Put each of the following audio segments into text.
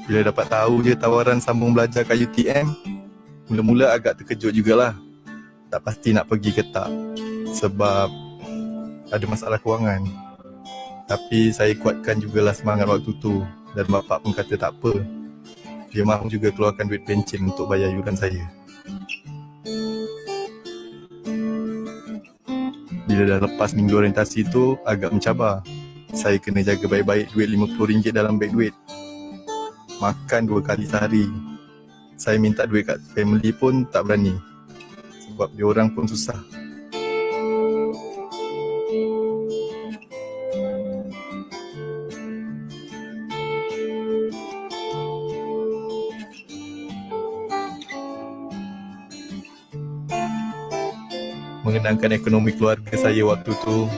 Bila dapat tahu je tawaran sambung belajar kat UTM, mula-mula agak terkejut jugalah. Tak pasti nak pergi ke tak, sebab ada masalah kewangan. Tapi saya kuatkan jugalah semangat waktu tu, dan bapak pun kata tak apa. Dia mahu juga keluarkan duit pencen untuk bayar yuran saya. Bila dah lepas minggu orientasi tu, agak mencabar. Saya kena jaga baik-baik duit RM50 dalam beg duit. Makan 2 kali sehari. Saya minta duit kat family pun tak berani, sebab diorang pun susah. Mengenangkan ekonomi keluarga saya waktu tu,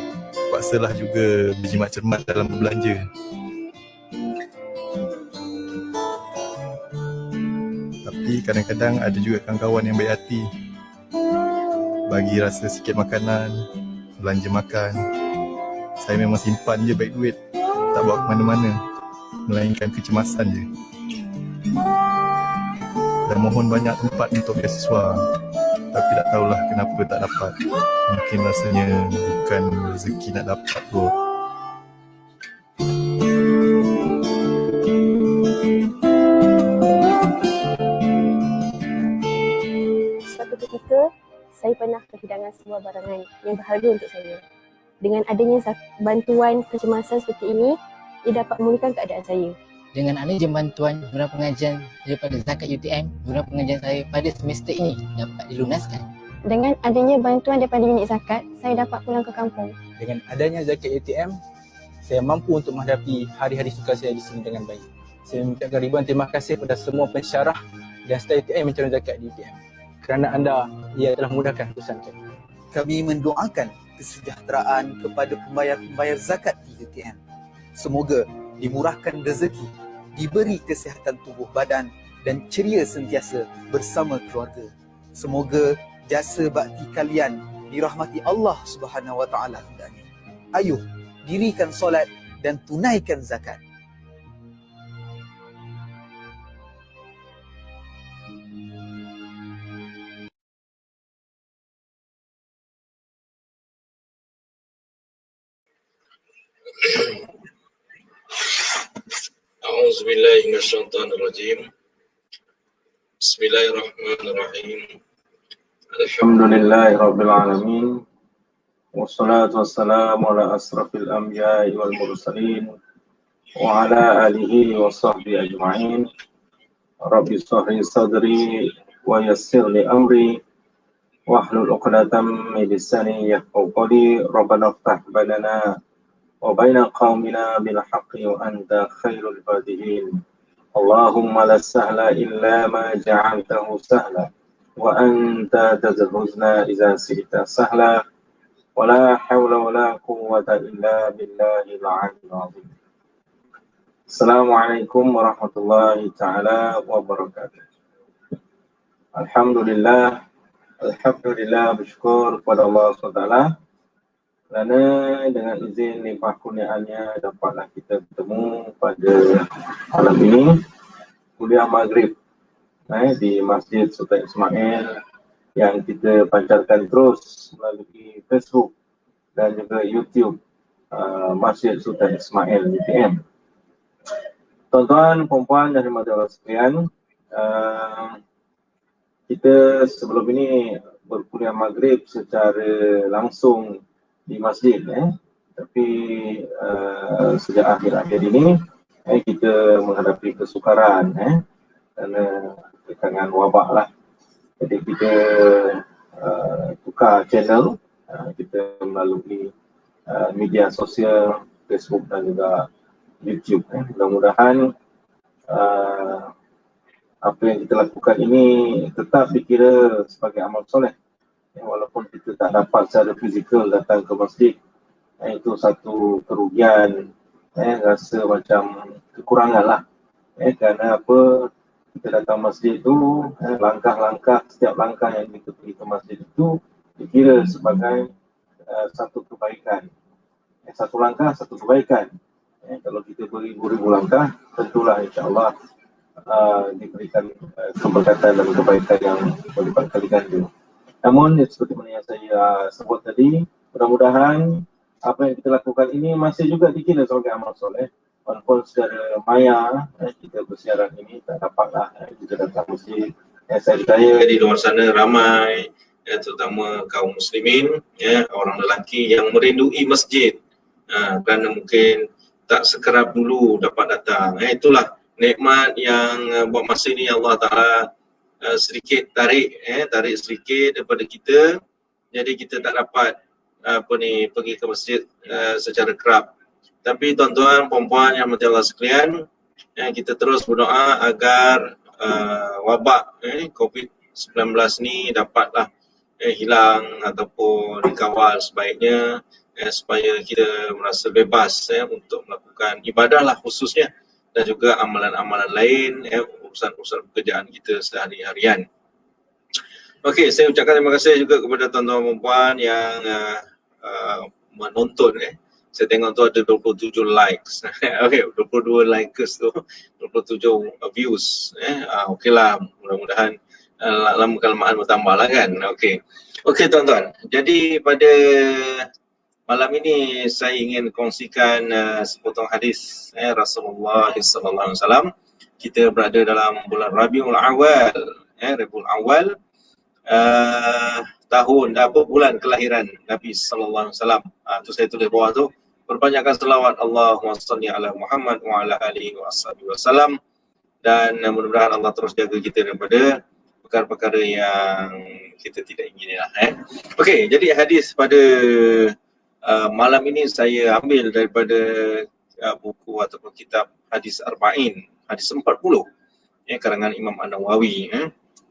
paksalah juga berjimat cermat dalam berbelanja. Tapi kadang-kadang ada juga kawan-kawan yang baik hati, bagi rasa sikit makanan, belanja makan. Saya memang simpan je baik duit, tak bawa ke mana-mana, melainkan kecemasan je. Dan mohon banyak tempat untuk beasiswa, tapi tak tahulah kenapa tak dapat. Mungkin rasanya bukan rezeki nak dapat kot. Suatu ketika, saya pernah kehilangan sebuah barangan yang berharga untuk saya. Dengan adanya bantuan kecemasan seperti ini, ia dapat memulihkan keadaan saya. Dengan adanya bantuan guna pengajian daripada zakat UTM, guna pengajian saya pada semester ini dapat dilunaskan. Dengan adanya bantuan daripada unit zakat, saya dapat pulang ke kampung. Dengan adanya zakat UTM, saya mampu untuk menghadapi hari-hari suka saya di sini dengan baik. Saya mengucapkan ribuan terima kasih kepada semua pensyarah dan staf UTM mencalon zakat di UTM. Kerana anda, ia telah memudahkan urusan kami. Kami mendoakan kesejahteraan kepada pembayar-pembayar zakat di UTM. Semoga dimurahkan rezeki, diberi kesihatan tubuh badan dan ceria sentiasa bersama keluarga. Semoga jasa bakti kalian dirahmati Allah Subhanahu Wa Taala hendaknya. Ayuh, dirikan solat dan tunaikan zakat. A'udzubillahi minasyaitonirrajim. Bismillahirrahmanirrahim. Alhamdulillahirabbil alamin. Wassalatu wassalamu ala asrafil anbiya'i wal mursalin wa ala alihi wa sahbihi ajma'in. Rabbi shrah li sadri wa yassir li amri wahlul 'uqdatam min lisani yafqahu qawli. Rabbana iftah bainana wa baina qaumina bil haqqi wa anta khairul fatihin. Allahumma la sahla illa ma ja'altahu sahla wa anta taj'alul huzna idza syi'ta sahla wa la hawla wa la quwwata illa billahil 'aliyyil 'azim. Assalamualaikum warahmatullahi taala wabarakatuh. Alhamdulillah bersyukur kepada Allah SWT kerana dengan izin limpah kurniaannya dapatlah kita bertemu pada malam ini kuliah maghrib di Masjid Sultan Ismail yang kita pancarkan terus melalui Facebook dan juga YouTube Masjid Sultan Ismail UTM. Tuan-tuan, puan-puan dan rahmat Allah sekalian, kita sebelum ini berkuliah maghrib secara langsung di masjid, tapi sejak akhir-akhir ini kita menghadapi kesukaran kerana tekangan wabak lah. Jadi kita tukar channel, kita melalui media sosial, Facebook dan juga YouTube. Mudah-mudahan apa yang kita lakukan ini tetap dikira sebagai amal soleh. Walaupun kita tak dapat secara fizikal datang ke masjid, itu satu kerugian, rasa macam kekurangan lah. Kerana apa, kita datang masjid tu, langkah-langkah, setiap langkah yang kita pergi ke masjid itu dikira sebagai satu kebaikan. Satu langkah, satu kebaikan. Kalau kita beribu-ribu langkah, tentulah insyaAllah diberikan keberkatan dan kebaikan yang berlipat kali ganda. Namun seperti mana yang saya sebut tadi, mudah-mudahan apa yang kita lakukan ini masih juga dikira sebagai amal soleh. Walaupun secara maya kita bersiaran ini tak dapatlah kita datang masjid. Saya percaya di luar sana ramai, terutama kaum muslimin, orang lelaki yang merindui masjid kerana mungkin tak sekerap dulu dapat datang. Itulah nikmat yang buat masa ini Allah Ta'ala sedikit tarik sedikit daripada kita, jadi kita tak dapat pergi ke masjid secara kerap. Tapi tuan-tuan, puan-puan yang dirahmati Allah sekalian, kita terus berdoa agar wabak COVID-19 ni dapatlah hilang ataupun dikawal sebaiknya, supaya kita merasa bebas untuk melakukan ibadah lah khususnya, dan juga amalan-amalan lain, urusan-urusan pekerjaan kita sehari-harian. Okey, saya ucapkan terima kasih juga kepada tuan-tuan dan puan yang menonton. Saya tengok tu ada 27 likes. Okey, 22 likes tu, 27 views. Okeylah, mudah-mudahan lama-kelamaan bertambah lah kan. Okey. Okey tuan-tuan, jadi pada malam ini saya ingin kongsikan sepotong hadis Rasulullah SAW. Kita berada dalam bulan Rabiul Awal, Rabiul Awal, tahun bulan kelahiran Nabi sallallahu alaihi wasallam. Tu saya tulis bawah tu, perbanyakkan selawat Allahumma shalli ala Muhammad wa ala alihi wasallam, dan mudah-mudahan Allah terus jaga kita daripada perkara-perkara yang kita tidak inginilah. Okey, jadi hadis pada malam ini saya ambil daripada buku ataupun kitab Hadis Arba'in, hadis 40 karangan Imam An-Nawawi.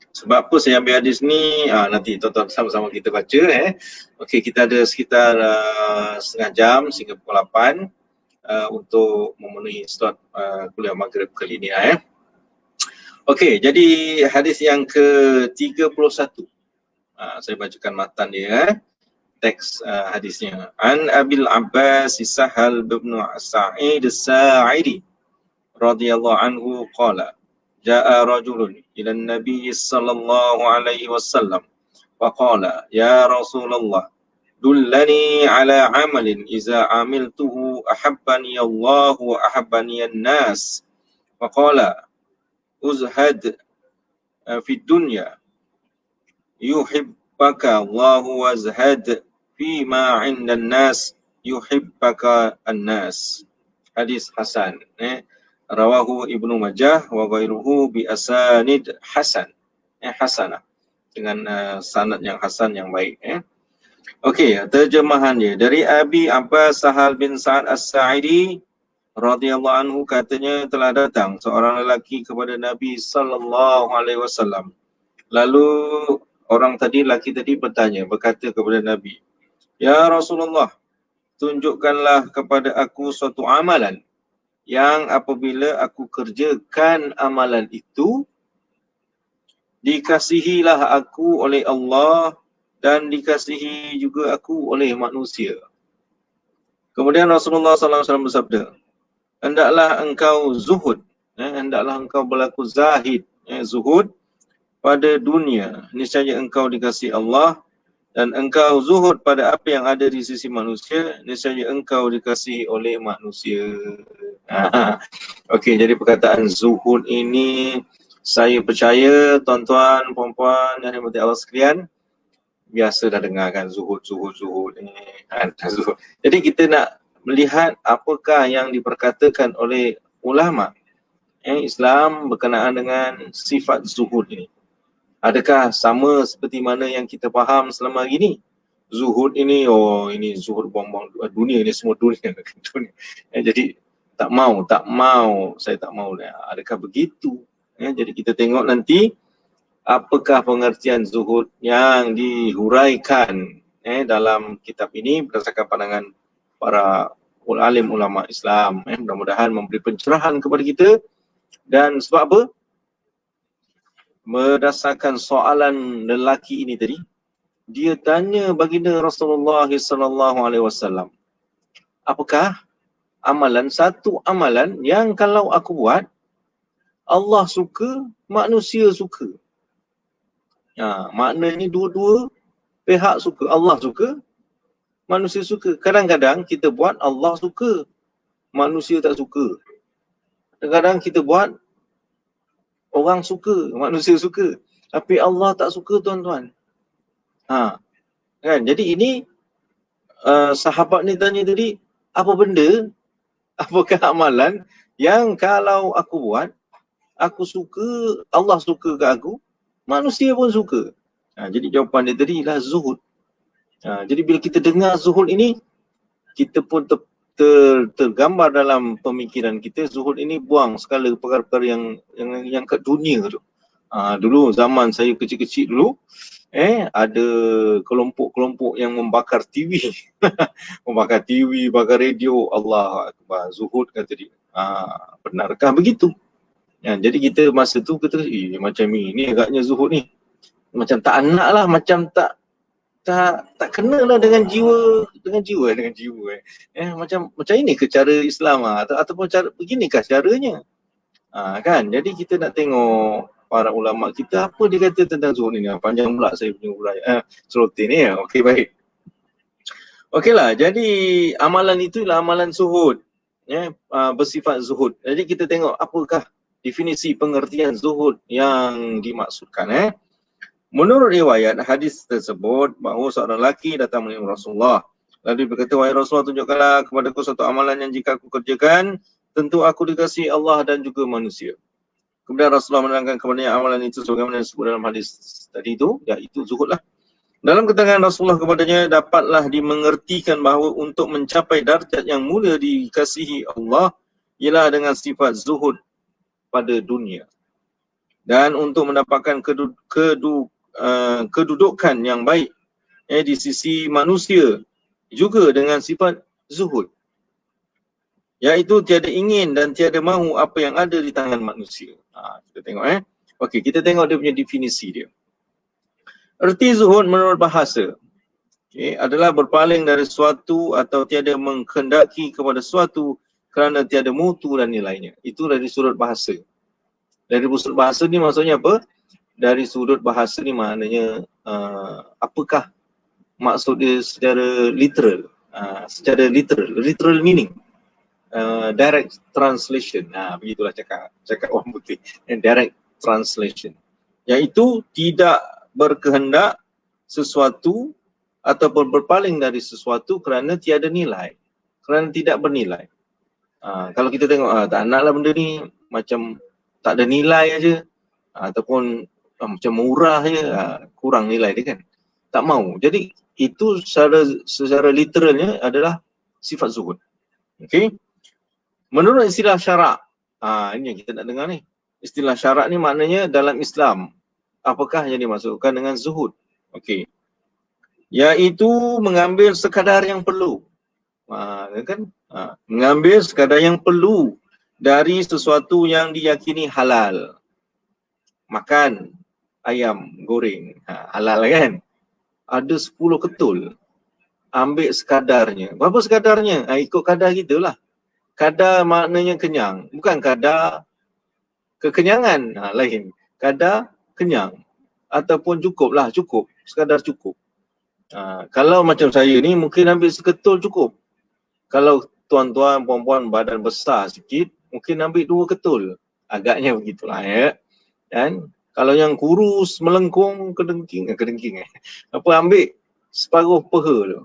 Sebab apa saya ambil hadis ni, nanti tuan-tuan sama-sama kita baca. Okey, kita ada sekitar setengah jam sehingga pukul 8 untuk memenuhi slot kuliah maghrib kali ini. Okey, jadi hadis yang ke-31. Saya bacakan matan dia. Teks hadisnya. An Abil Abbas Sahal bin Sa'id As-Sa'idi radhiyallahu anhu qala ja'a rajulun ila an-nabiy sallallahu alaihi wasallam wa qala ya Rasulullah dullani ala amalin iza amiltuhu ahabbani Allah wa ahabbani an-nas wa qala uzhad fi dunya yuhibbaka Allah wa azhad fi ma 'inda an-nas yuhibbaka an-nas. Hadis hasan. Rawahu Ibnu Majah wa ghairuhu bi asanid hasan. Hasanah, dengan sanad yang hasan yang baik. Okey, terjemahan dia dari Abi Abbas Sahal bin Sa'ad As-Sa'idi radhiyallahu anhu, katanya telah datang seorang lelaki kepada Nabi sallallahu alaihi wasallam. Lalu lelaki tadi berkata kepada Nabi, "Ya Rasulullah, tunjukkanlah kepada aku suatu amalan yang apabila aku kerjakan amalan itu, dikasihilah aku oleh Allah dan dikasihi juga aku oleh manusia." Kemudian Rasulullah SAW bersabda, hendaklah engkau zuhud, hendaklah engkau berlaku zahid, zuhud pada dunia, niscaya engkau dikasihi Allah, dan engkau zuhud pada apa yang ada di sisi manusia, niscaya engkau dikasihi oleh manusia. Okey, jadi perkataan zuhud ini saya percaya tuan-tuan, puan-puan yang dirahmati Allah sekalian biasa dah dengar kan, zuhud ni kan. Jadi kita nak melihat apakah yang diperkatakan oleh ulama Islam berkenaan dengan sifat zuhud ini. Adakah sama seperti mana yang kita faham selama ini? Zuhud ini, ini zuhud buang-buang dunia, ini semua dunia. Jadi saya tak mau. Adakah begitu? Jadi kita tengok nanti apakah pengertian zuhud yang dihuraikan dalam kitab ini berdasarkan pandangan para alim ulama Islam. Mudah-mudahan memberi pencerahan kepada kita. Dan sebab apa? Berdasarkan soalan lelaki ini tadi, dia tanya baginda Rasulullah SAW, apakah satu amalan yang kalau aku buat, Allah suka, manusia suka. Maknanya dua-dua pihak suka. Allah suka, manusia suka. Kadang-kadang kita buat Allah suka, manusia tak suka. Kadang-kadang kita buat orang suka, manusia suka. Tapi Allah tak suka, tuan-tuan. Kan? Jadi ini sahabat ni tanya tadi, apa benda, apakah amalan yang kalau aku buat, aku suka, Allah suka ke aku, manusia pun suka. Jadi jawapan dia tadi ialah zuhud. Jadi bila kita dengar zuhud ini, kita pun tergambar dalam pemikiran kita, zuhud ini buang segala perkara-perkara yang kat dunia tu. Dulu zaman saya kecil-kecil dulu, ada kelompok-kelompok yang membakar TV. Membakar TV, bakar radio. Allah Akbar, zuhud kata dia. Benarkah begitu? Jadi kita masa tu kata, macam ini agaknya zuhud ni. Macam tak nak lah, macam tak kena lah dengan jiwa. Macam ini ke cara Islam ataupun cara beginikah caranya? Kan? Jadi kita nak tengok para ulama kita apa dia kata tentang zuhud ni. Panjang pula saya punya uraian selotin ni. Okey, baik. Okeylah, jadi amalan itu ialah amalan zuhud. Bersifat zuhud. Jadi kita tengok apakah definisi pengertian zuhud yang dimaksudkan. Menurut riwayat hadis tersebut bahawa seorang lelaki datang menemui Rasulullah. Lalu berkata, wahai Rasulullah, tunjukkanlah kepadaku satu amalan yang jika aku kerjakan, tentu aku dikasihi Allah dan juga manusia. Kemudian Rasulullah menerangkan kepadanya amalan itu sebagaimana disebut dalam hadis tadi itu, iaitu zuhud lah. Dalam keterangan Rasulullah kepadanya, dapatlah dimengertikan bahawa untuk mencapai darjat yang mulia dikasihi Allah ialah dengan sifat zuhud pada dunia. Dan untuk mendapatkan kedudukan yang baik di sisi manusia juga dengan sifat zuhud, iaitu tiada ingin dan tiada mahu apa yang ada di tangan manusia. Kita tengok Okey, kita tengok dia punya definisi dia. Erti zuhud menurut bahasa adalah berpaling dari sesuatu atau tiada menghendaki kepada sesuatu kerana tiada mutu dan nilainya. Itu dari sudut bahasa. Dari sudut bahasa ni maksudnya apa? Dari sudut bahasa ni maknanya apakah maksud dia secara literal, literal meaning, direct translation. Begitulah cakap orang putih. Direct translation, iaitu tidak berkehendak sesuatu ataupun berpaling dari sesuatu kerana tiada nilai, kerana tidak bernilai. Kalau kita tengok tak naklah benda ni, macam tak ada nilai aja, ataupun macam murah je, kurang nilai dia kan, tak mau. Jadi itu secara literalnya adalah sifat zuhud. Okey. Menurut istilah syarak, ini yang kita nak dengar ni. Istilah syarak ni maknanya dalam Islam, apakah yang dimaksudkan dengan zuhud? Okey. Iaitu mengambil sekadar yang perlu. Kan? Mengambil sekadar yang perlu dari sesuatu yang diyakini halal. Makan ayam goreng, halal kan? Ada 10 ketul. Ambil sekadarnya. Berapa sekadarnya? Ikut kadar kita lah. Kadar maknanya kenyang. Bukan kadar kekenyangan. Lain. Kadar kenyang. Ataupun cukup lah. Cukup. Sekadar cukup. Kalau macam saya ni mungkin ambil seketul cukup. Kalau tuan-tuan, puan-puan badan besar sikit, mungkin ambil 2 ketul. Agaknya begitulah Dan kalau yang kurus, melengkung, kedengking. Apa ambil separuh peha tu.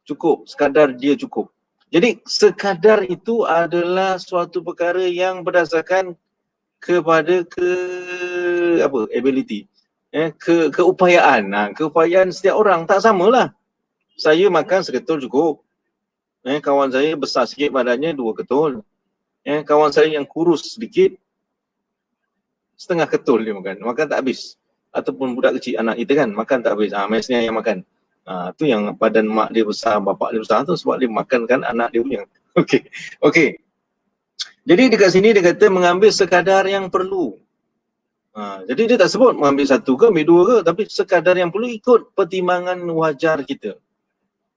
Cukup. Sekadar dia cukup. Jadi sekadar itu adalah suatu perkara yang berdasarkan kepada ability. Keupayaan. Keupayaan setiap orang tak samalah. Saya makan seketul cukup. Kawan saya besar sikit badannya 2 ketul. Kawan saya yang kurus sedikit, setengah ketul dia makan tak habis. Ataupun budak kecil, anak kita kan, makan tak habis. Mesnya yang makan. Tu yang badan mak dia besar, bapak dia besar tu sebab dia makan kan anak dia punya. Okey. Jadi dekat sini dia kata mengambil sekadar yang perlu. Jadi dia tak sebut mengambil 1 ke, ambil 2 ke, tapi sekadar yang perlu ikut pertimbangan wajar kita.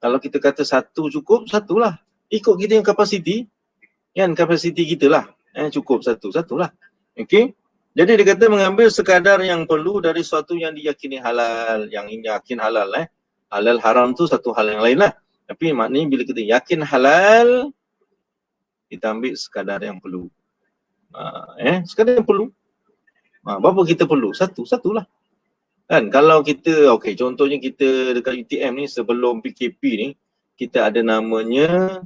Kalau kita kata 1 cukup, 1 lah. Ikut kita yang kapasiti, kan kapasiti kita lah. Cukup 1 lah. Okey. Jadi dia kata mengambil sekadar yang perlu dari sesuatu yang diyakini halal, yang yakin halal. Halal haram tu satu hal yang lain lah. Tapi maknanya bila kita yakin halal, kita ambil sekadar yang perlu. Sekadar yang perlu. Berapa kita perlu? Satulah. Kan kalau kita, okey, contohnya kita dekat UTM ni sebelum PKP ni, kita ada namanya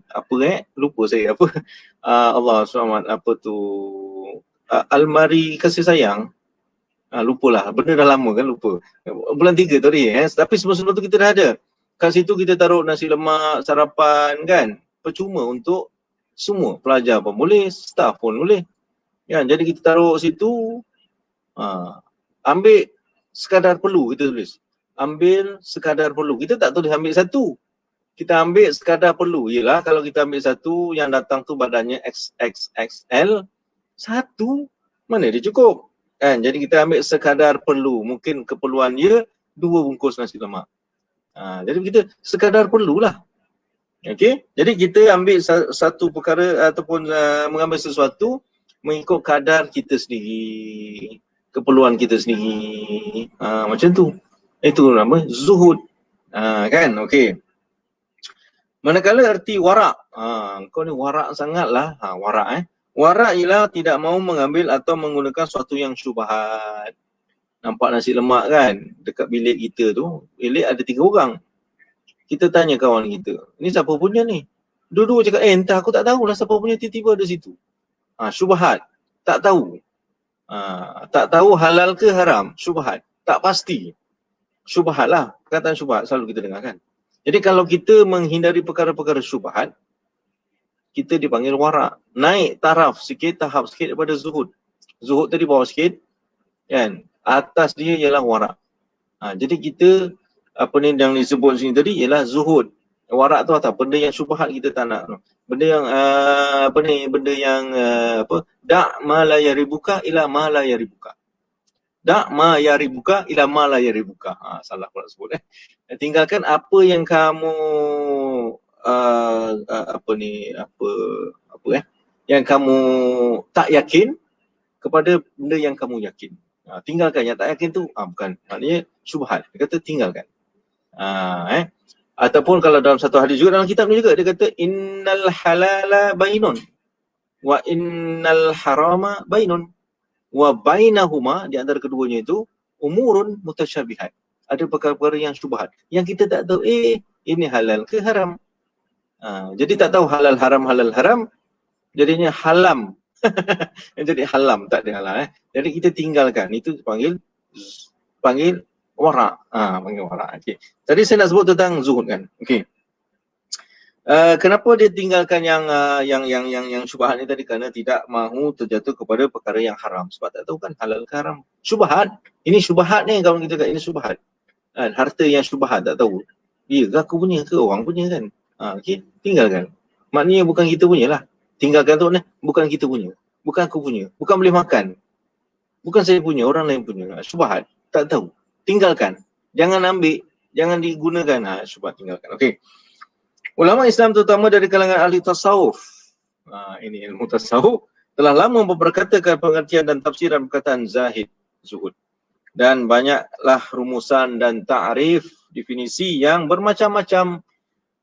lupa saya apa. Allah SWT apa tu, almari kasih sayang. Lupalah, benda dah lama kan, lupa. Bulan 3 tadi tapi sebelum-sebelum tu kita dah ada. Kat situ kita taruh nasi lemak, sarapan kan. Percuma untuk semua. Pelajar pun boleh, staff pun boleh. Kan? Jadi kita taruh situ, ambil sekadar perlu kita tulis. Ambil sekadar perlu. Kita tak tulis ambil satu. Kita ambil sekadar perlu. Yelah kalau kita ambil satu, yang datang tu badannya XXXL, satu, mana dia cukup? Kan? Jadi kita ambil sekadar perlu. Mungkin keperluan dia 2 bungkus nasi lemak. Jadi kita sekadar perlulah. Okey? Jadi kita ambil satu perkara ataupun mengambil sesuatu mengikut kadar kita sendiri, keperluan kita sendiri. Macam tu. Itu nama zuhud. Kan? Okey. Manakala arti warak. Kau ni warak sangatlah. Warak Warak ialah tidak mahu mengambil atau menggunakan sesuatu yang syubhat. Nampak nasi lemak kan dekat bilik kita tu, bilik ada 3 orang. Kita tanya kawan kita, ni siapa punya ni? Dua-dua cakap, entah aku tak tahulah siapa punya, tiba-tiba ada situ. Syubhat, tak tahu. Tak tahu halal ke haram, syubhat. Tak pasti. Syubhat lah, perkataan syubhat selalu kita dengar kan. Jadi kalau kita menghindari perkara-perkara syubhat, kita dipanggil warak. Naik taraf sikit, tahap sikit daripada zuhud. Zuhud tadi bawah sikit, kan? Atas dia ialah warak. Jadi kita, apa ni yang disebut sini tadi ialah zuhud. Warak tu apa? Benda yang syubhat kita tak nak. Benda yang, benda yang, da' ma la yaribuka ila ma la yaribuka. Da' ma yaribuka ila ma la yaribuka. Salah pula sebut. Tinggalkan apa yang kamu, yang kamu tak yakin kepada benda yang kamu yakin. Tinggalkan yang tak yakin tu, bukan, maknanya syubhat. Dia kata tinggalkan. Ataupun kalau dalam satu hadis juga, dalam kitab ni juga, dia kata innal halala bainun wa innal harama bainun wa bainahuma, di antara keduanya itu umurun mutasyabihat. Ada perkara-perkara yang syubhat yang kita tak tahu ini halal ke haram. Jadi tak tahu halal haram, jadinya halam. Jadi halam, tak ada halal. Jadi kita tinggalkan, itu panggil warak. Panggil warak. Okey. Tadi saya nak sebut tentang zuhud kan. Okey. Kenapa dia tinggalkan yang syubhat ni tadi? Kerana tidak mahu terjatuh kepada perkara yang haram. Sebab tak tahu kan halal ke haram. Syubhat. Ini syubhat ni kalau kita kata ini syubhat. Harta yang syubhat tak tahu. Ya ke aku punya ke orang punya kan? Okey, tinggalkan. Maknanya bukan kita punya lah. Tinggalkan tu bukan kita punya. Bukan aku punya. Bukan boleh makan. Bukan saya punya, orang lain punya. Syubhat, tak tahu. Tinggalkan. Jangan ambil, jangan digunakan. Syubhat tinggalkan. Okey. Ulama Islam terutama dari kalangan ahli tasawuf. Ini ilmu tasawuf telah lama memperkatakan pengertian dan tafsiran perkataan zahid, zuhud. Dan banyaklah rumusan dan ta'rif, definisi yang bermacam-macam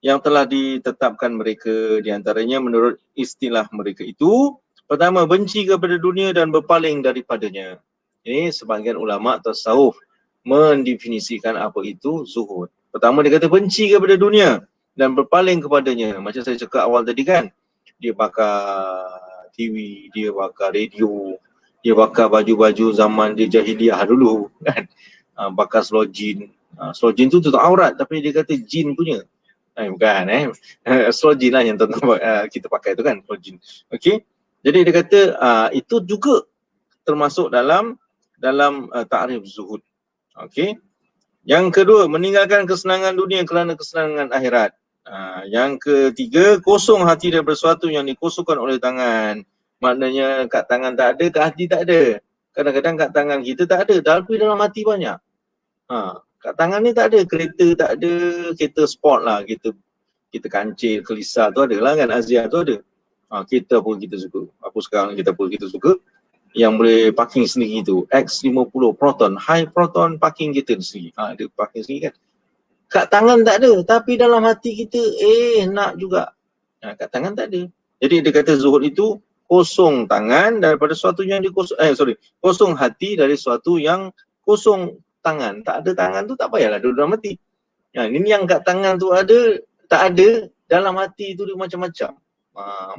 yang telah ditetapkan mereka. Di antaranya menurut istilah mereka itu, pertama, benci kepada dunia dan berpaling daripadanya. Ini sebahagian ulama tasawuf mendefinisikan apa itu zuhud. Pertama dia kata benci kepada dunia dan berpaling kepadanya. Macam saya cakap awal tadi kan, dia bakar TV, dia bakar radio, dia bakar baju-baju zaman dia jahiliah dulu kan. Bakar slogin. Slogin tu tutup aurat tapi dia kata jin punya. Bukan slogin lah yang kita pakai tu kan, slogin. Okey. Jadi dia kata itu juga termasuk dalam ta'rif zuhud. Okey. Yang kedua, meninggalkan kesenangan dunia kerana kesenangan akhirat. Yang ketiga, kosong hati daripada sesuatu yang dikosongkan oleh tangan. Maknanya kat tangan tak ada, kat hati tak ada. Kadang-kadang kat tangan kita tak ada, tapi dalam hati banyak. Kat tangan ni tak ada, kereta tak ada, kereta sport lah, kita kancil, kelisa tu ada lah kan, Azia tu ada. Kita pun kita suka. Apa sekarang kita pun kita suka. yang boleh parking sendiri tu, X50 Proton, high proton parking kita sendiri. Dia parking sendiri kan. Kat tangan tak ada, tapi dalam hati kita nak juga. Kat tangan tak ada. Jadi dia kata zuhud itu kosong tangan daripada sesuatu yang kosong hati dari sesuatu yang kosong tangan. Tak ada tangan tu tak payahlah duduk dalam hati. Ini yang kat tangan tu ada, tak ada, dalam hati tu dia macam-macam.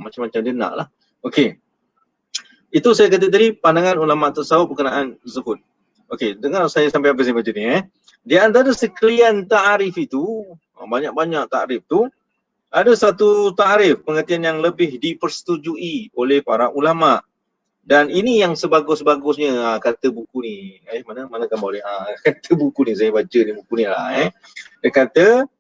Macam-macam dia nak lah. Okey. Itu saya kata tadi pandangan ulama tasawuf berkenaan zuhud. Okey, dengar saya sampai habis baca ni. Di antara sekalian ta'arif itu, banyak-banyak ta'arif tu, ada satu ta'arif pengertian yang lebih dipersetujui oleh para ulama. Dan ini yang sebagus-bagusnya kata buku ni. Mana gambar dia? Kata buku ni, saya baca ni buku ni lah. Dia kata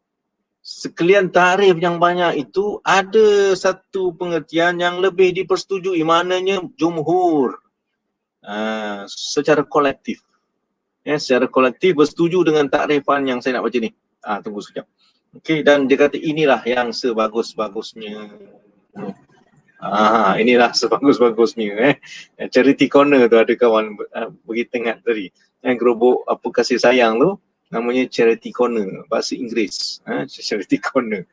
sekalian ta'arif yang banyak itu ada satu pengertian yang lebih dipersetujui, maknanya jumhur secara kolektif. Secara kolektif bersetuju dengan ta'rifan yang saya nak baca ni. Tunggu sekejap. Okey, dan dia kata inilah yang sebagus-bagusnya. Inilah sebagus-bagusnya. Charity corner tu ada kawan bagi tengah tadi. Gerobok apa kasih sayang tu namanya charity corner, bahasa Inggeris. Charity corner.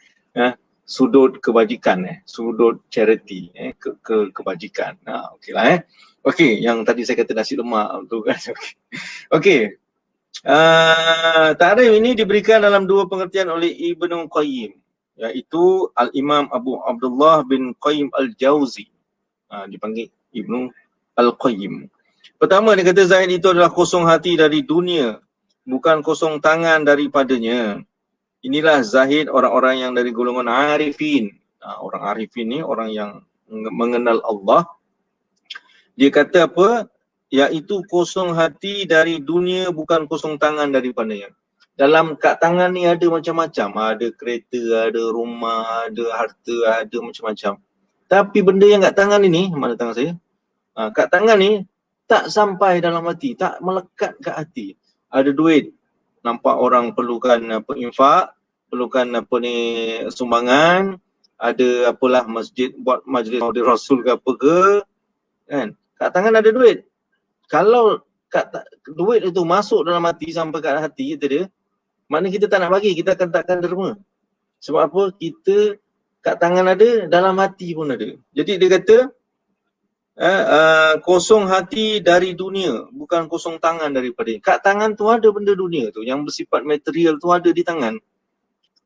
Sudut kebajikan, sudut charity, kebajikan. Okeylah. Okey, yang tadi saya kata nasi lemak tu kan. Okey. Ta'rif ini diberikan dalam dua pengertian oleh Ibnu Qayyim, iaitu Al-Imam Abu Abdullah bin Qayyim Al-Jauzi. Dipanggil Ibnu Al-Qayyim. Pertama, dia kata zahid itu adalah kosong hati dari dunia, bukan kosong tangan daripadanya. Inilah zahid orang-orang yang dari golongan arifin. Orang arifin ni orang yang mengenal Allah. Dia kata apa? Iaitu kosong hati dari dunia, bukan kosong tangan daripadanya. Dalam kat tangan ni ada macam-macam. Ada kereta, ada rumah, ada harta, ada macam-macam. Tapi benda yang kat tangan ini, mana tangan saya? Kat tangan ni tak sampai dalam hati, tak melekat kat hati. Ada duit, nampak orang perlukan infak, perlukan sumbangan, ada apalah masjid buat majlis Maulid Rasul ke apa ke, kan? Kat tangan ada duit. Kalau duit itu masuk dalam hati sampai kat hati kita dia, maknanya kita tak nak bagi, kita akan takkan derma. Sebab apa? Kita kat tangan ada, dalam hati pun ada. Jadi dia kata kosong hati dari dunia, bukan kosong tangan daripada. Kat tangan tu ada benda dunia tu, yang bersifat material tu ada di tangan.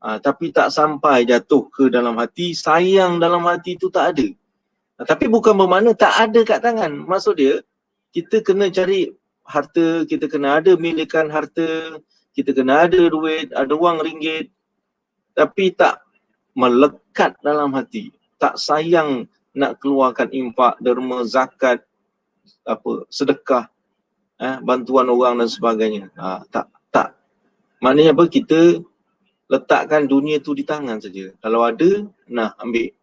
Tapi tak sampai jatuh ke dalam hati, sayang dalam hati tu tak ada. Tapi bukan bermakna tak ada kat tangan. Maksud dia, kita kena cari harta, kita kena ada milikan harta, kita kena ada duit, ada wang ringgit, tapi tak melekat dalam hati. Tak sayang nak keluarkan infak, derma, zakat, sedekah, bantuan orang dan sebagainya. Tak. Maknanya apa? Kita letakkan dunia tu di tangan saja. Kalau ada, ambil.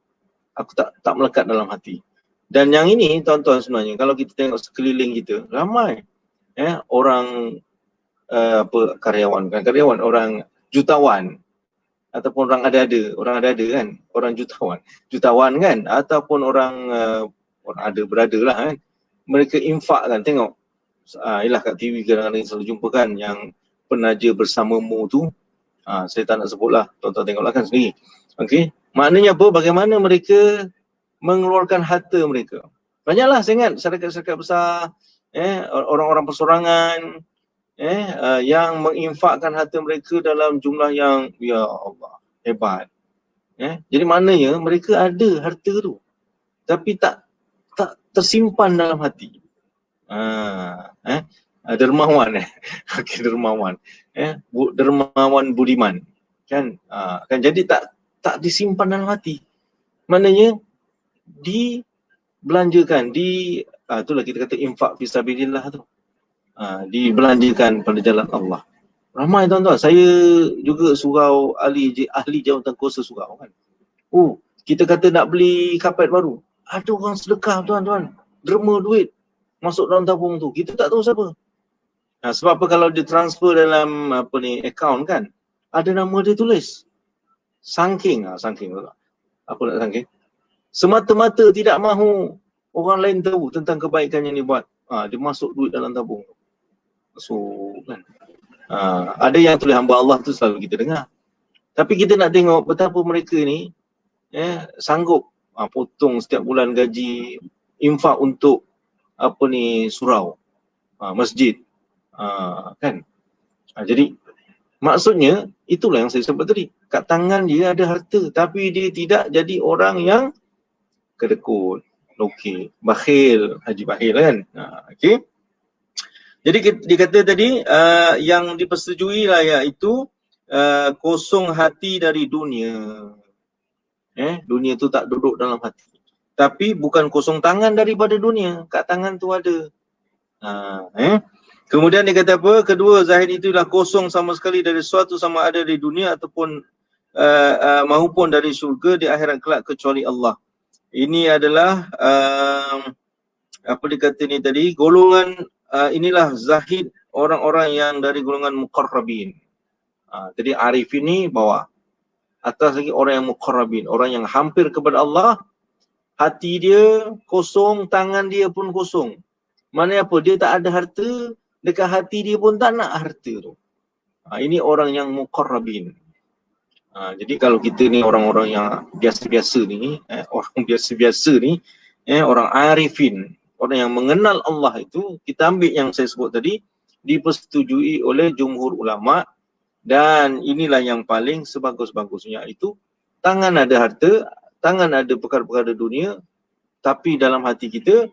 Aku tak melekat dalam hati. Dan yang ini tuan-tuan sebenarnya, kalau kita tengok sekeliling kita, ramai orang karyawan, orang jutawan ataupun orang ada kan, orang jutawan kan, ataupun orang ada berada lah kan, mereka infak kan. Tengok ialah kat TV kadang-kadang selalu jumpa kan yang penaja bersamamu tu, saya tak nak sebut lah, tuan-tuan tengoklah kan sendiri. Okey, maknanya apa? Bagaimana mereka mengeluarkan harta mereka. Banyaklah saya ingat syarikat-syarikat besar, orang-orang persorangan, yang menginfakkan harta mereka dalam jumlah yang, ya Allah, hebat. Jadi maknanya mereka ada harta tu, tapi tak tersimpan dalam hati. Dermawan. Okey, dermawan. Dermawan budiman. Kan jadi tak disimpan dalam hati. Maknanya dibelanjakan, itulah kita kata infak fisabilillah tu. Dibelanjakan pada jalan Allah. Ramai tuan-tuan, saya juga surau ahli jawatan kuasa surau kan. Kita kata nak beli kapet baru, ada orang sedekah tuan-tuan, derma duit masuk dalam tabung tu, kita tak tahu siapa. Sebab apa? Kalau dia transfer dalam account kan, ada nama dia tulis. Sangking. Apa nak sangking? Semata-mata tidak mahu Orang lain tahu tentang kebaikan yang dia buat. Dia masuk duit dalam tabung. So kan. Ada yang tulis hamba Allah tu selalu kita dengar. Tapi kita nak tengok betapa mereka ni sanggup potong setiap bulan gaji, infak untuk surau, masjid, kan. Jadi maksudnya itulah yang saya sebut tadi. Kat tangan dia ada harta, tapi dia tidak jadi orang yang kedekut, lokek, bakhil, haji bakhil kan. Okey. Jadi dia kata tadi yang dipersetujui lah iaitu kosong hati dari dunia. Dunia tu tak duduk dalam hati. Tapi bukan kosong tangan daripada dunia. Kat tangan tu ada. Kemudian dia kata apa? Kedua, zahid itulah kosong sama sekali dari sesuatu sama ada di dunia ataupun maupun dari syurga di akhirat kelak kecuali Allah. Ini adalah apa dikata ni tadi, golongan inilah zahid orang-orang yang dari golongan muqarrabin. Jadi arif ini bawah. Atas lagi orang yang muqarrabin, orang yang hampir kepada Allah. Hati dia kosong, tangan dia pun kosong. Maknanya apa? Dia tak ada harta, dekat hati dia pun tak nak harta tu. Ini orang yang muqarrabin. Jadi kalau kita ni orang-orang yang biasa-biasa ni, orang biasa-biasa ni, orang arifin, orang yang mengenal Allah itu, kita ambil yang saya sebut tadi, dipersetujui oleh jumhur ulama, dan inilah yang paling sebagus-bagusnya, itu tangan ada harta, tangan ada perkara-perkara dunia, tapi dalam hati kita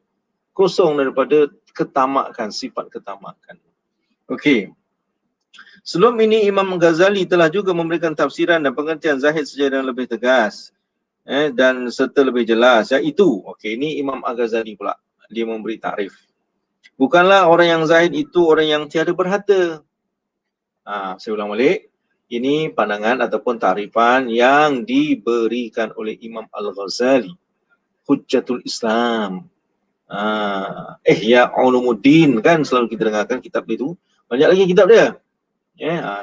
kosong daripada ketamakan, sifat ketamakan. Okey. Sebelum ini Imam Ghazali telah juga memberikan tafsiran dan pengertian zahid secara yang lebih tegas dan serta lebih jelas, iaitu, okey, ini Imam Al-Ghazali pula, dia memberi takrif. Bukanlah orang yang zahid itu orang yang tiada berharta. Saya ulang balik. Ini pandangan ataupun takrifan yang diberikan oleh Imam Al-Ghazali, Hujjatul Islam, Ihya Ulumuddin, kan selalu kita dengarkan kitab itu. Banyak lagi kitab dia.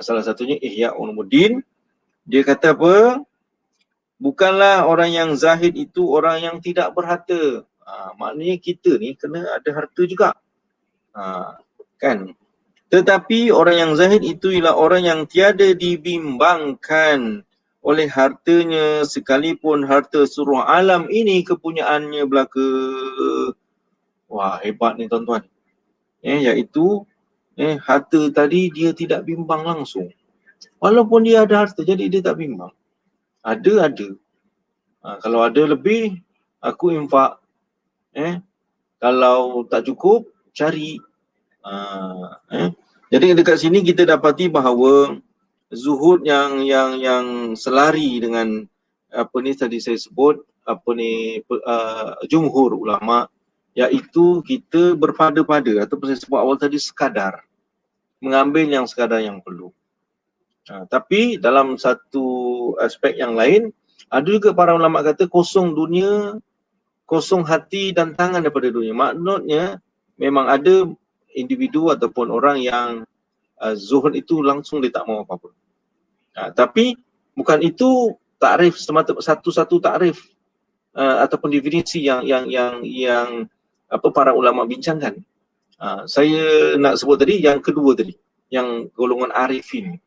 Salah satunya Ihya Ulumuddin. Dia kata apa? Bukanlah orang yang zahid itu orang yang tidak berharta. Maknanya kita ni kena ada harta juga. Kan? Tetapi orang yang zahid itu ialah orang yang tiada dibimbangkan oleh hartanya, sekalipun harta seluruh alam ini kepunyaannya belaka. Wah, hebat ni tuan-tuan. Iaitu harta tadi dia tidak bimbang langsung. Walaupun dia ada harta, jadi dia tak bimbang. Ada. Kalau ada lebih, aku infak. Kalau tak cukup, cari. Jadi dekat sini kita dapati bahawa zuhud yang selari dengan apa ni tadi saya sebut, jumhur ulama, iaitu kita berpada-pada, ataupun saya sebut awal tadi, sekadar mengambil yang sekadar yang perlu. Tapi dalam satu aspek yang lain, ada juga para ulama kata kosong dunia, kosong hati dan tangan daripada dunia. Maknanya memang ada individu ataupun orang yang zuhud itu langsung dia tak mahu apa-apa. Tapi bukan itu takrif semata, satu-satu takrif ataupun definisi yang para ulama bincangkan. Saya nak sebut tadi yang kedua tadi, yang golongan arifin,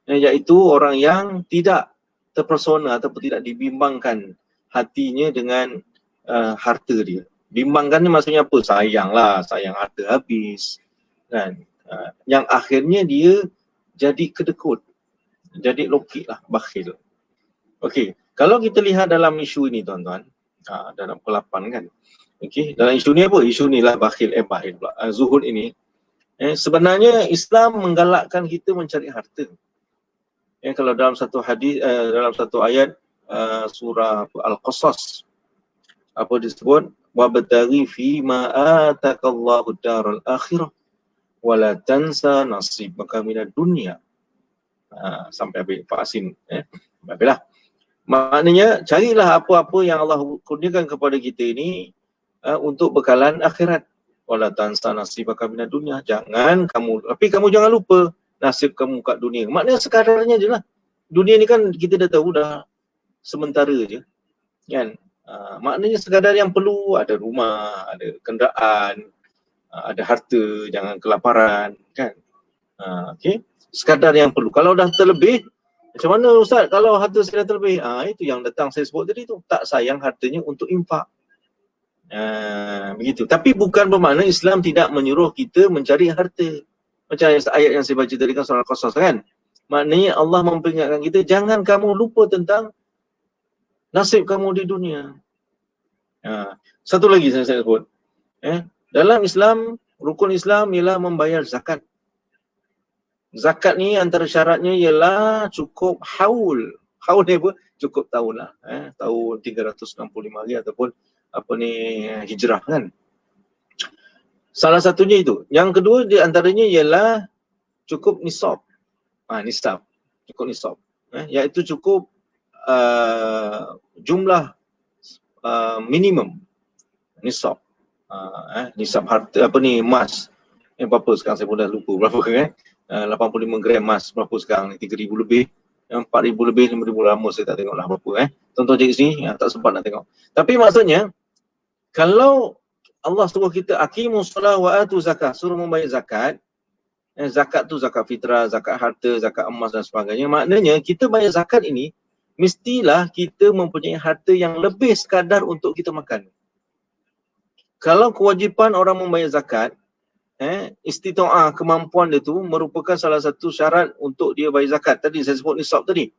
iaitu orang yang tidak terpersona ataupun tidak dibimbangkan hatinya dengan harta dia. Bimbangkan ni maksudnya apa? Sayang harta habis, kan? Yang akhirnya dia jadi kedekut, jadi lokik lah, bakhil. Okey, kalau kita lihat dalam isu ini tuan-tuan, dalam ke-8 kan. Okey, dalam isu ni apa? Isu ni lah bakhil pula. Zuhud ini, sebenarnya Islam menggalakkan kita mencari harta. Kalau dalam satu hadis, dalam satu ayat surah Al-Qasas, apa disebut? Wabtaghi fi ma atakallahu daral akhirah wala tansa nasibaka minad dunya. Sampai habis Pak Asim. Baiklah. Maknanya carilah apa-apa yang Allah kurniakan kepada kita ini untuk bekalan akhirat. Wala tansa nasibaka minad dunya. Tapi kamu jangan lupa nasib kamu kat dunia. Maknanya sekadarnya je lah. Dunia ni kan kita dah tahu dah sementara je. Kan? Maknanya sekadar yang perlu, ada rumah, ada kenderaan, ada harta, jangan kelaparan, kan? Okey, sekadar yang perlu. Kalau dah terlebih, macam mana Ustaz kalau harta saya dah terlebih? Itu yang datang saya sebut tadi tu, tak sayang hartanya untuk infak. Begitu. Tapi bukan bermakna Islam tidak menyuruh kita mencari harta. Macam ayat yang saya baca tadi kan, surah Al-Qasas kan. Maknanya Allah memperingatkan kita, jangan kamu lupa tentang nasib kamu di dunia. Satu lagi saya sebut. Dalam Islam, rukun Islam ialah membayar zakat. Zakat ni antara syaratnya ialah cukup haul. Haul ni apa? Cukup tahun lah. Tahun 365 hari ataupun hijrah kan. Salah satunya itu. Yang kedua di antaranya ialah cukup nisab. Nisab. Cukup nisab. Iaitu cukup jumlah minimum nisab. Nisab harta emas. Berapa sekarang saya pun dah lupa berapa kan. 85 gram emas berapa sekarang ni, 3,000 lebih, 4,000 lebih, 5,000 lama saya tak tengok lah berapa Tonton je kat sini, tak sempat nak tengok. Tapi maksudnya, kalau Allah suruh kita aqimus solah wa atu zakah, suruh membayar zakat, zakat tu zakat fitrah, zakat harta, zakat emas dan sebagainya, maknanya kita bayar zakat ini, mestilah kita mempunyai harta yang lebih sekadar untuk kita makan. Kalau kewajipan orang membayar zakat, istita'ah, kemampuan dia tu merupakan salah satu syarat untuk dia bayar zakat. Tadi saya sebut nisab tadi.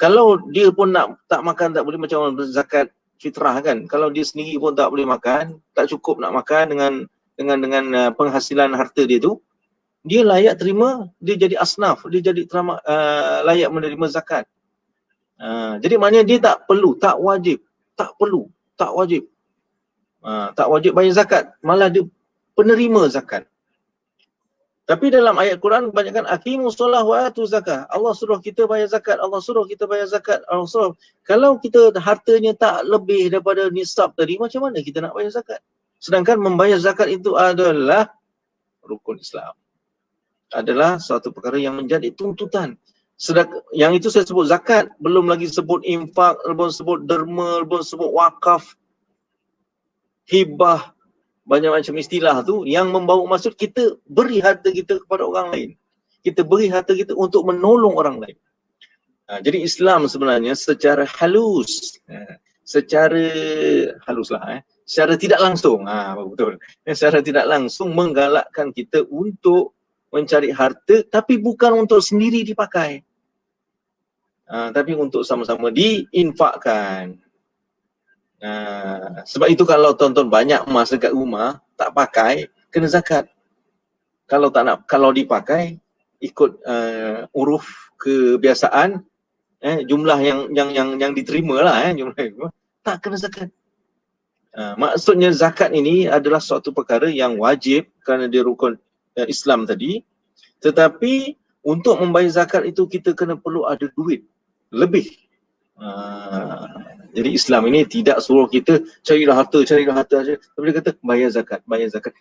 Kalau dia pun tak makan tak boleh, macam orang zakat fitrah kan. Kalau dia sendiri pun tak boleh makan, tak cukup nak makan dengan penghasilan harta dia tu, dia layak terima, dia jadi asnaf, dia jadi layak menerima zakat. Jadi maknanya dia tak perlu, tak wajib, tak wajib bayar zakat, malah dia penerima zakat. Tapi dalam ayat Quran kebanyakan aqimus solah wa atu zakah. Allah suruh kita bayar zakat, Allah suruh kita bayar zakat, Allah suruh. Kalau kita hartanya tak lebih daripada nisab tadi, macam mana kita nak bayar zakat? Sedangkan membayar zakat itu adalah rukun Islam. Adalah suatu perkara yang menjadi tuntutan. Yang itu saya sebut zakat, belum lagi sebut infak, belum sebut derma, belum sebut wakaf, hibah, banyak macam istilah tu yang membawa maksud kita beri harta kita kepada orang lain. Kita beri harta kita untuk menolong orang lain. Jadi Islam sebenarnya secara halus, secara tidak langsung, betul. Secara tidak langsung menggalakkan kita untuk mencari harta, tapi bukan untuk sendiri dipakai. Tapi untuk sama-sama diinfakkan. Sebab itu kalau tuan-tuan banyak emas dekat rumah tak pakai, kena zakat. Kalau dipakai ikut uruf kebiasaan, jumlah yang diterima lah, tak kena zakat. Maksudnya zakat ini adalah suatu perkara yang wajib kerana dia rukun Islam tadi. Tetapi untuk membayar zakat itu kita kena perlu ada duit lebih. Jadi Islam ini tidak suruh kita carilah harta saja. Tapi dia kata bayar zakat.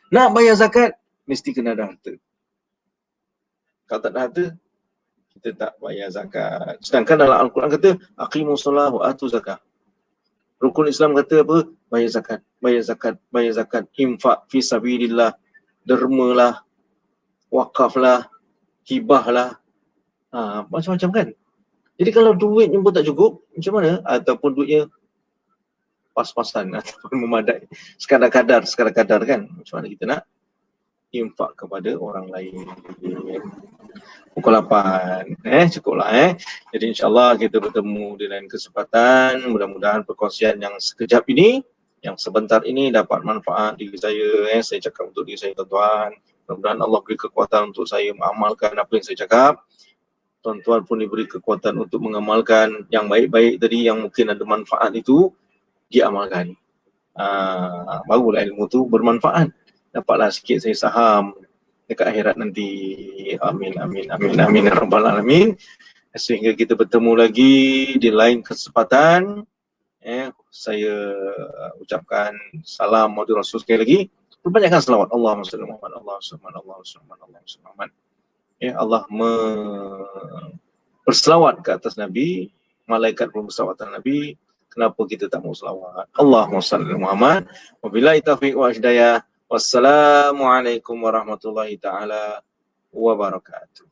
Nak bayar zakat, mesti kena ada harta. Kalau tak ada harta, kita tak bayar zakat. Sedangkan dalam Al-Quran kata, aqimus solah wa atu zakah. Rukun Islam kata apa? Bayar zakat. Infak fi sabilillah, derma lah, wakaf lah, hibah lah. Macam-macam kan? Jadi kalau duitnya pun tak cukup, macam mana? Ataupun duitnya pas-pasan ataupun memadai, sekadar-kadar kan? Macam mana kita nak infak kepada orang lain? Pukul 8, cukuplah. Jadi insyaAllah kita bertemu di lain kesempatan. Mudah-mudahan perkongsian yang sekejap ini, yang sebentar ini dapat manfaat diri saya. Saya cakap untuk diri saya, tuan-tuan. Mudah-mudahan Allah beri kekuatan untuk saya mengamalkan apa yang saya cakap. Tuan-tuan pun diberi kekuatan untuk mengamalkan yang baik-baik tadi, yang mungkin ada manfaat itu diamalkan. Barulah ilmu tu bermanfaat. Dapatlah sikit saya saham dekat akhirat nanti. Amin ya rabbal alamin. Sehingga kita bertemu lagi di lain kesempatan. Saya ucapkan salam mawaddah Rasul sekali lagi. Perbanyakkan selawat. Allahumma salli ala Muhammad, Allahumma salli ala Muhammad. Allah berselawat ke atas Nabi, malaikat pun berselawat atas Nabi, Kenapa kita tak mau selawat? Allahumma salli ala Muhammad. Wabillahi taufiq wa hidayah. Wassalamualaikum warahmatullahi taala wabarakatuh.